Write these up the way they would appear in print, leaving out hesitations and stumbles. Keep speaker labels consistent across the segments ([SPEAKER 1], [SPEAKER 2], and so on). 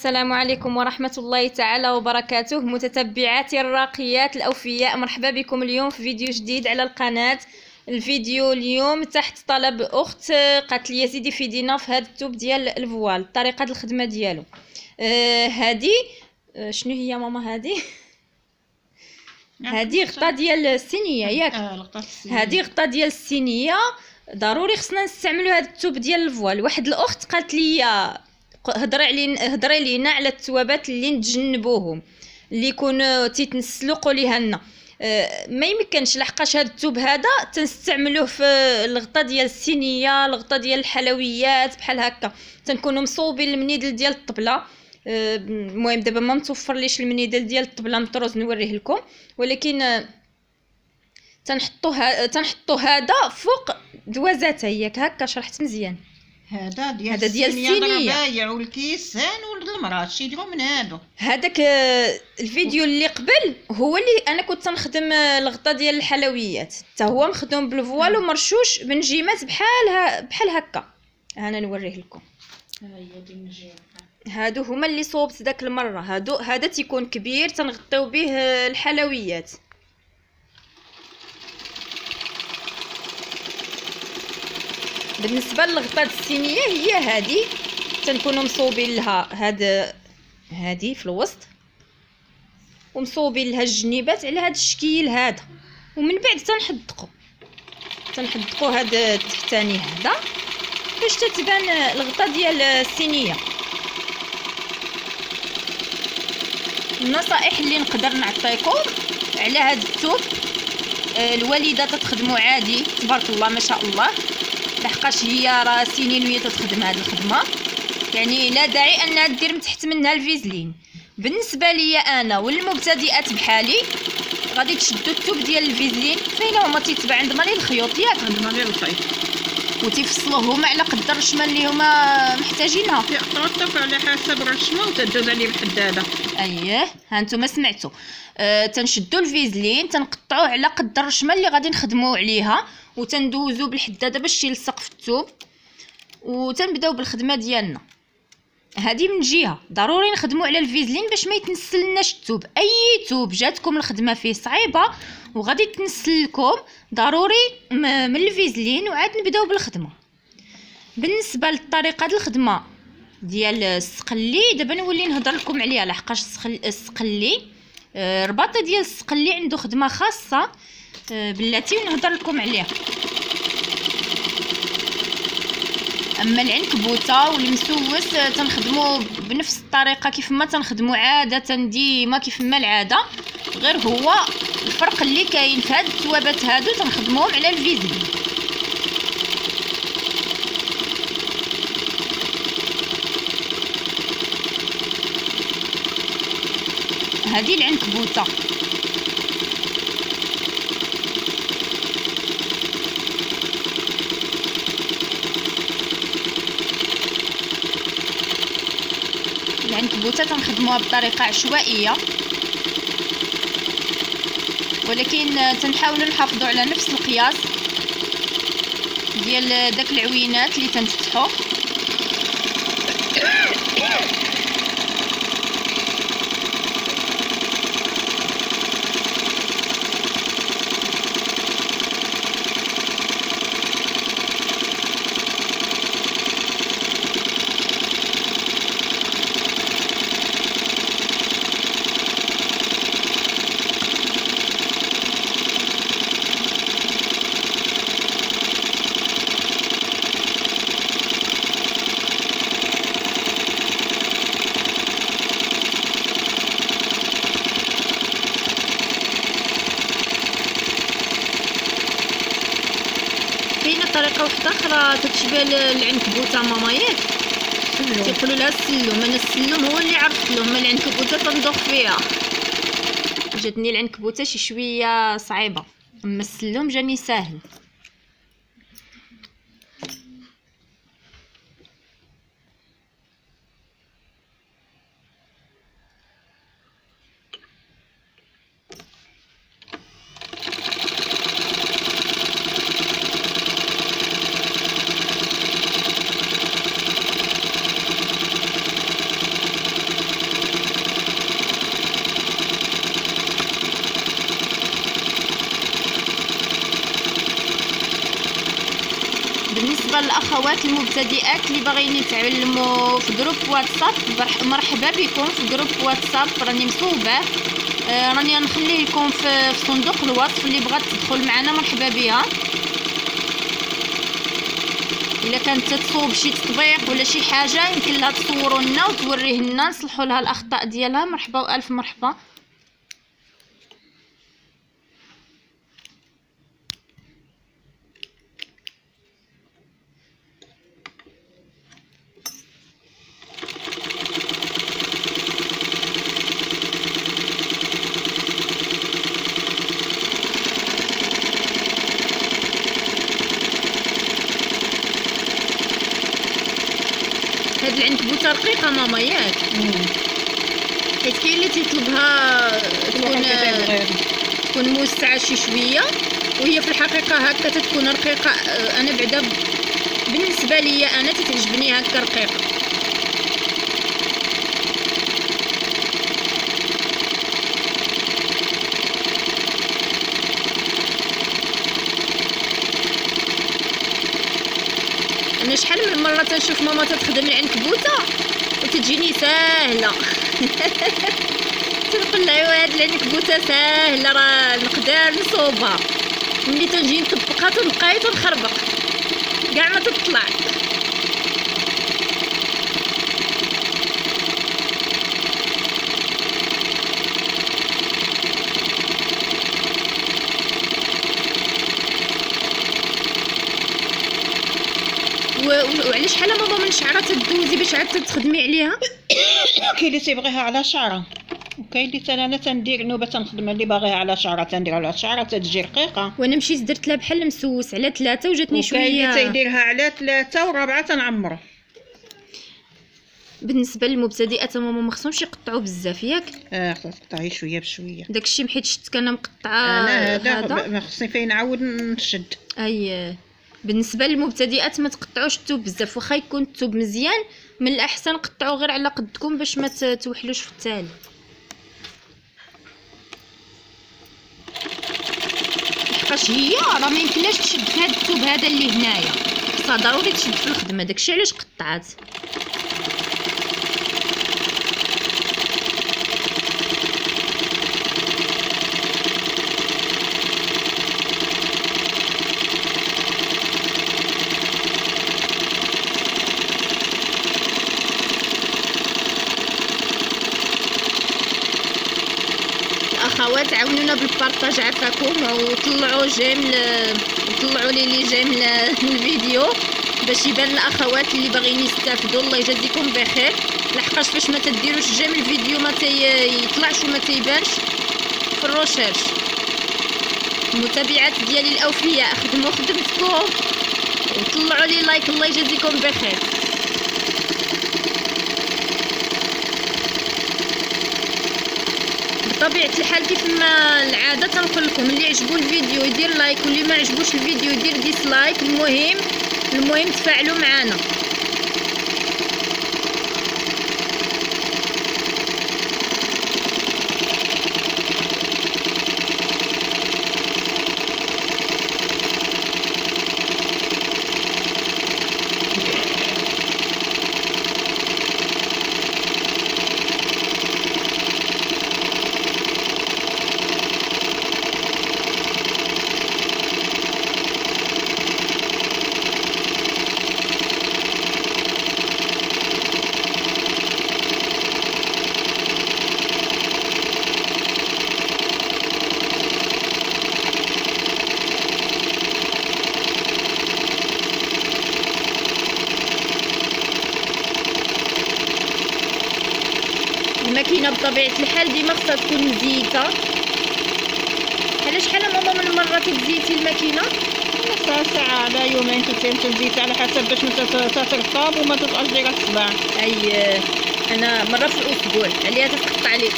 [SPEAKER 1] السلام عليكم ورحمة الله تعالى وبركاته. متتبعاتي الراقيات الأوفياء، مرحبا بكم اليوم في فيديو جديد على القناة. الفيديو اليوم تحت طلب أخت قالت لي سيدي فيدينا في هذا التوب ديال الفوال، طريقة الخدمة ديالو. هذه شنو هي ماما؟ هذه غطا ديال الصينية ياك؟ هذه غطا ديال الصينية. ضروري خصنا نستعملوا هذا التوب ديال الفوال. واحد الاخت قالت لي هضري لينا على التوابات اللي نتجنبوهم، اللي يكونوا تيتنسلوا. قوليها لنا. ما يمكنش لحقاش هذا التوب هذا تنستعملوه في الغطا ديال الصينيه، الغطا ديال الحلويات بحال هكا، تنكونوا مصوبين المنيدل ديال الطبله. المهم دابا ما متوفر ليش المنيدل ديال الطبله مطروز نوريه لكم، ولكن تنحطوا هذا فوق دوازات. ياك هكا شرحت مزيان؟
[SPEAKER 2] هذا ديال الصينيه بايع والكيسان والمراه شيليهم من هذاك
[SPEAKER 1] الفيديو اللي قبل هو اللي انا كنت تنخدم الغطا ديال الحلويات، حتى هو مخدوم بالفوال ومرشوش بنجيمات بحال هكا. انا نوريه لكم. هادو هما اللي صوبت داك المره. هذا تيكون كبير تنغطيو به الحلويات. بالنسبه للغطا الصينيه هي هذه، تنكونوا مصوبين لها هذه في الوسط، ومصوبين لها الجنيبات على هذا الشكل هذا، ومن بعد تنحدقوا هذا التحتاني هذا باش تتبان الغطا ديال الصينيه. النصائح اللي نقدر نعطيكم على هذا التوب، الوالده تتخدموا عادي تبارك الله ما شاء الله، لحقاش هي راه سنين وهي تتخدم هذه الخدمه، يعني لا داعي انها دير من تحت منها الفيزلين. بالنسبه لي انا والمبتدئات بحالي، غادي تشدوا التوب ديال الفيزلين فين هما تيتباع عند مالي الخيوط، ياك
[SPEAKER 2] عند مالي الخيط،
[SPEAKER 1] وتيفصلوهم على قدر الرشمه اللي هما محتاجينها.
[SPEAKER 2] تيعطوك على حسب الرشمه وتدوز عليه بالحداده.
[SPEAKER 1] اييه ها نتوما سمعتوا. تنشدوا الفيزلين تنقطعوه على قد الرشمه اللي غادي نخدموا عليها، وتندوزو بالحداده باش يلصق في الثوب، وتنبداو بالخدمه ديالنا. هذه من جهه ضروري نخدموا على الفيزلين باش ما يتنسلناش الثوب. اي ثوب جاتكم الخدمه فيه صعيبه وغادي تنسل لكم، ضروري من الفيزلين وعاد نبداو بالخدمه. بالنسبه لطريقه الخدمه ديال السقلي، دابا نولي نهضر لكم عليها، لحقاش السقلي رباطه ديال السقلي عنده خدمه خاصه بلاتي ونهضر لكم عليها. اما العنكبوته والمسوس تنخدموا بنفس الطريقه كيف ما تنخدموا عاده ديما كيف ما العاده، غير هو الفرق اللي كاين في هاد التوابات هادو تنخدموهم على الفيزلين. هذه العنكبوته تنخدموها بطريقه عشوائيه، ولكن تنحاولوا نحافظوا على نفس القياس ديال داك العوينات اللي تنفتحوا. طريقه واحده اخرى تتشبه العنكبوته ماما، ياك تيقولوا لها السلم. انا السلم هو اللي عرفت له، اما العنكبوته تندوخ فيها. جاتني العنكبوته شي شويه صعيبه، اما السلم جاني ساهل. الاخوات المبتدئات اللي باغيين يتعلموا في جروب واتساب، مرحبا بكم في جروب واتساب راني مصوبه. راني نخليه لكم في صندوق الوصف، اللي بغات تدخل معنا مرحبا بها. الا كانت تصوب شي تطبيق ولا شي حاجه يمكن لها تصوروا لنا وتوريه لنا نصلحوا لها الاخطاء ديالها. مرحبا والف مرحبا. هاد العنكبوته رقيقه ماما ياك، حيت كاين اللي تيطلبها تكون موسعه شي شويه، وهي في الحقيقه هكا تتكون رقيقه. انا بعدا بالنسبه لي انا تتعجبني هكا رقيقه. انا شحال من مره تنشوف ماما تخدم العنكبوته وتجيني ساهله تنقول لها هاد العنكبوته ساهله راه نقدر نصوبها. ملي تنجي نطبقها تنبقى تنخربق كاع ما تطلع. وعلى شحال ماما من شعره تدوزي باش عاد تخدمي عليها؟
[SPEAKER 2] كاين اللي تيبغيها على شعره، وكاين اللي انا تندير نوبه تنخدم اللي باغيها على شعره تندير على شعره تتجي رقيقه.
[SPEAKER 1] وانا مشيت درت لها بحال مسوس على 3 وجاتني شويه.
[SPEAKER 2] وكاين اللي تيديرها على 3 و4 تنعمرو.
[SPEAKER 1] بالنسبه للمبتدئات ماما ما خصهمش يقطعوا بزاف ياك؟
[SPEAKER 2] خصك تقطعي شويه بشويه.
[SPEAKER 1] داكشي حيت شفت كان مقطعه.
[SPEAKER 2] انا هذا ما خصني فين نعاود نشد.
[SPEAKER 1] اي بالنسبه للمبتدئات ما تقطعوش الثوب بزاف، واخا يكون الثوب مزيان من الاحسن قطعوا غير على قدكم باش ما توحلوش في التالي. لحقاش هي راه ما يمكنلاش تشد في هذا الثوب هذا اللي هنايا، خصها ضروري تشد في الخدمه. داكشي علاش قطعات. اخوات عاونونا بالبارطاج عافاكم، وطلعوا جيم وطلعوا لي جيم الفيديو باش يبان الاخوات اللي باغيين يستافدوا. الله يجازيكم بخير، لحقاش فاش ما تديروش جيم الفيديو ما يطلعش وما تيبانش في الروشيرش. المتابعات ديالي الاوفياء خدموا خدمتكم وطلعوا لي لايك. الله يجازيكم بخير. بطبيعه الحال كيف ما العاده تنقول لكم اللي عجبو الفيديو يدير لايك، واللي ما عجبوش الفيديو يدير ديسلايك. المهم تفاعلوا معنا. الماكينه بطبيعه الحال ديما خصها تكون مزيته. شحال ماما من مره تزيتي الماكينه؟
[SPEAKER 2] ساعه على يومين تزيت على حسب باش ما تترطب وما تبقاش دايره الصباع.
[SPEAKER 1] اي انا مره في الاسبوع عليها تتقطع لي.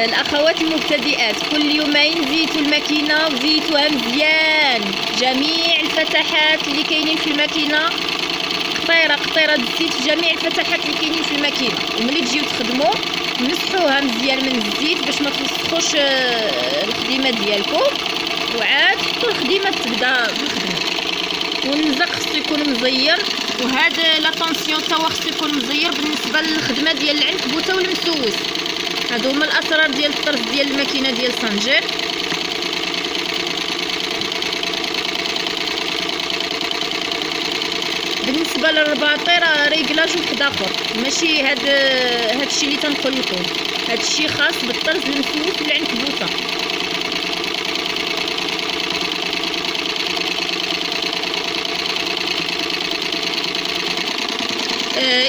[SPEAKER 1] الاخوات المبتدئات كل يومين زيتوا الماكينه وزيتوها مزيان. جميع الفتحات اللي كاينين في الماكينه قطيره الزيت في جميع الفتحات اللي كاينين في الماكينه. وملي تجيو تخدموا مسحوها مزيان من الزيت باش ما توسخوش الخدمه ديالكم. وعاد حتى الخديمه تبدا بالخدمه. والنزق خصو يكون مزير، وهذا لا طونسيون تا هو خصو يكون مزير بالنسبه للخدمه ديال العنكبوته والمسوس. هادو هما الاسرار ديال الطرز ديال الماكينه ديال سانجير. بالنسبه للرباطي راه ريكلاج واحد اخر، ماشي هادشي اللي تنقول لكم، هادشي خاص بالطرز المسوس والعنكبوته.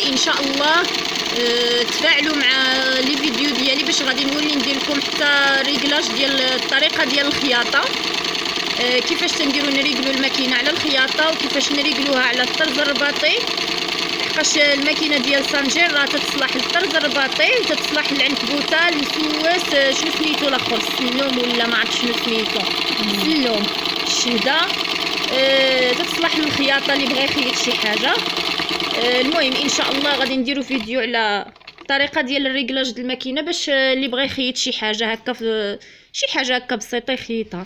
[SPEAKER 1] ان شاء الله تفاعلوا مع لي فيديو ديالي باش غادي نولي ندير لكم حتى ريكلاج ديال الطريقه ديال الخياطه، كيفاش تنديروا نريكلو الماكينه على الخياطه وكيفاش نريكلوها على الطرز الرباطي. لحقاش الماكينه ديال سانجير راه تتصلح للطرز الرباطي وتتصلح للعنكبوته المسوس، شنو سميتو الاخر، السلوم ولا ما عرفت شنو سميتو، السلوم، الشهده، تتصلح للخياطه اللي بغى يخيط شي حاجه. المهم ان شاء الله غادي نديرو فيديو على الطريقه ديال الريكلاج ديال الماكينه باش اللي بغى يخيط شي حاجه هكا، في شي حاجه هكا بسيطه يخيطها.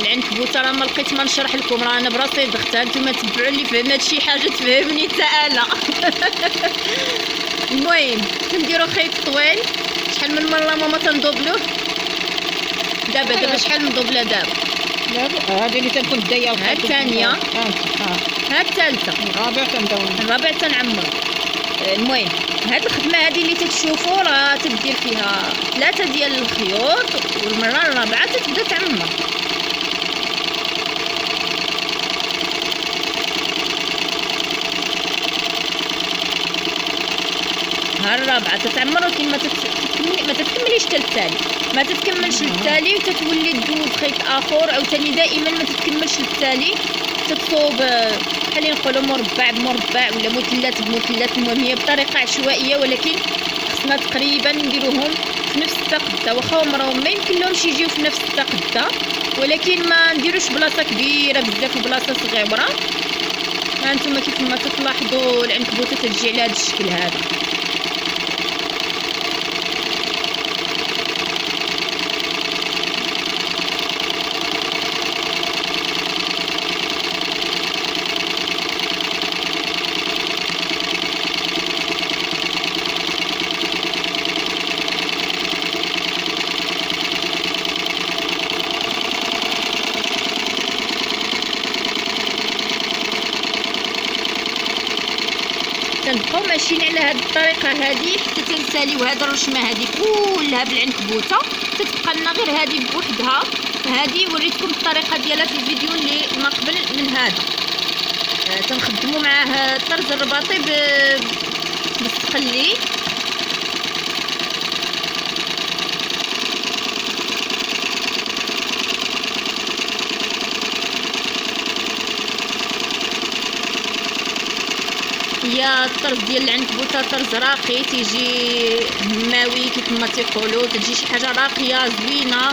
[SPEAKER 1] العنكبوته راه ما لقيت ما نشرح لكم، راه انا براسي دختها، نتوما تبعوا اللي فهمات شي حاجه تفهمني حتى انا. المهم كنديروا خيط طويل. شحال من مره ماما تندوبلوه؟ دابا شحال من دوبله دابا؟
[SPEAKER 2] هذه اللي تنكون دايه
[SPEAKER 1] ها الثانيه، ها الثالثه، الرابع تنعمرو. المهم هاد الخدمه هذه اللي تتشوفوا راه تدير فيها 3 ديال الخيوط، والمره الرابعه تبدا تعمر. ها الرابعه تتعمر، ولكن ما تتكمليش حتى للتالي، ما تتكملش للتالي وتتولي تدوز خيط اخر عاوتاني، دائما ما تتكملش للتالي، تتصوب خلينا نقولوا مربع بمربع ولا مثلث بمثلث. المهم هي بطريقه عشوائيه، ولكن خصنا تقريبا نديروهم في نفس التقده، واخا هما راهم ما يمكن لهمش يجيو في نفس التقده، ولكن ما نديروش بلاصه كبيره بزاف وبلاصه صغيره. ها انتم كيف ما تلاحظوا العنكبوته تجي على هذا الشكل هذا. تنبقاو ماشيين على هذه الطريقه هذه حتى تنساليو هذه الرشمه هذه كلها بالعنكبوته، تتبقى لنا غير هذه بوحدها. هذه وريتكم الطريقه ديالها في الفيديو اللي ما قبل من هذا. تنخدموا معاه الطرز الرباطي بالسقلي. هي الطرز ديال العنكبوته طرز راقي، تيجي هماوي كيف ما تيقولوا، تجي شي حاجه راقيه زوينه،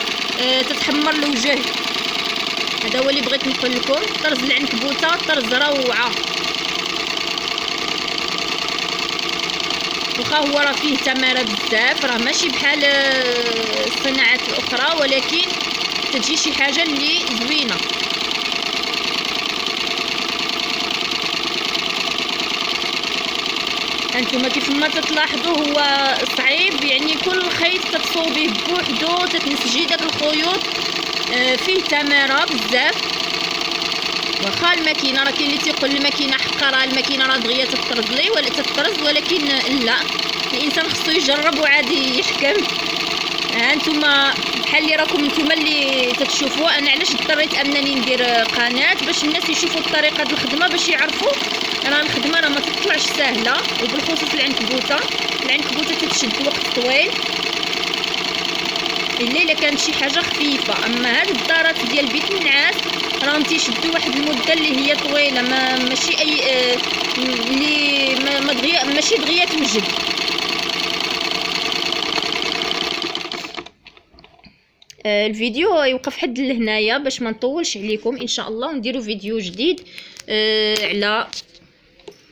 [SPEAKER 1] تتحمر الوجه. هذا هو اللي بغيت نقول لكم، طرز العنكبوته طرز روعه. واخا هو راه فيه تماره بزاف، راه ماشي بحال الصناعات الاخرى، ولكن تجي شي حاجه اللي زوينه. انتما كيف ما تلاحظوا هو صعيب، يعني كل خيط تتصوبيه بوحدو، تتنسجي داك الخيوط، فيه تماره بزاف. واخا الماكينه راه كاين اللي تيقول الماكينه حقا راه الماكينه راه دغيا تطرز لي ولا تطرز، ولكن لا، الانسان خصو يجرب وعادي يحكم. ها انتما بحال اللي راكم نتوما اللي تتشوفوا، انا علاش اضطريت انني ندير قناه باش الناس يشوفوا الطريقه ديال الخدمه، باش يعرفوا راه الخدمه راه ما تطلعش سهله. وبالخصوص العنكبوته تتشد وقت طويل الا كانت شي حاجه خفيفه. اما هاد الدارات ديال بيت النعاس راهم تيشدوا واحد المده اللي هي طويله، ماشي اي اللي ما دغيا ماشي دغيا توجد. الفيديو يوقف حد لهنايا باش ما نطولش عليكم ان شاء الله، ونديروا فيديو جديد على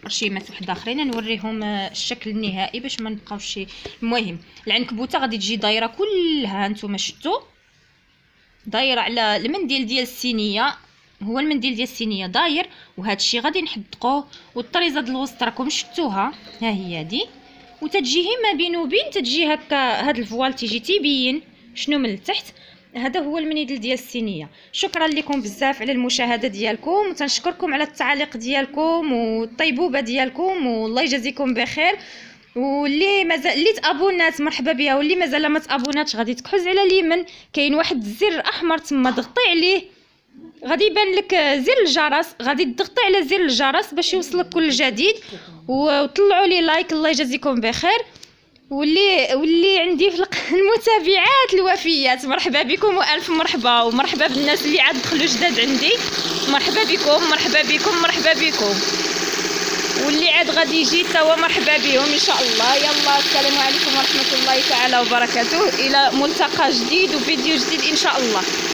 [SPEAKER 1] رشيمات وحده اخرين نوريهم الشكل النهائي باش ما نبقاوش. المهم العنكبوته غادي تجي دايره كلها، نتوما شفتوا دايره على المنديل ديال الصينيه، هو المنديل ديال الصينيه داير، وهذا الشيء غادي نحدقوه. والطريزه ديال الوسط راكم شفتوها، ها هي هذه، وتتجي ما بين وبين تتجي هكا، هذا الفوال تيجي تيبين شنو من التحت. هذا هو المنديل ديال الصينيه. شكرا لكم بزاف على المشاهده ديالكم، وتنشكركم على التعاليق ديالكم والطيبوبه ديالكم، والله يجازيكم بخير. واللي مازال اللي تابونات مرحبا بها، واللي مازال ما تابوناتش غادي تكحز على اليمين، كاين واحد الزر احمر تما ضغطي عليه غادي يبان لك زر الجرس، غادي تضغطي على زر الجرس باش يوصلك كل جديد، وطلعوا لي لايك الله يجازيكم بخير. واللي عندي في المتابعات الوفيات مرحبا بكم والف مرحبا، ومرحبا بالناس اللي عاد دخلوا جداد عندي، مرحبا بكم مرحبا بكم مرحبا بكم، واللي عاد غادي يجي توا مرحبا بهم ان شاء الله. يلا السلام عليكم ورحمه الله تعالى وبركاته، الى ملتقى جديد وفيديو جديد ان شاء الله.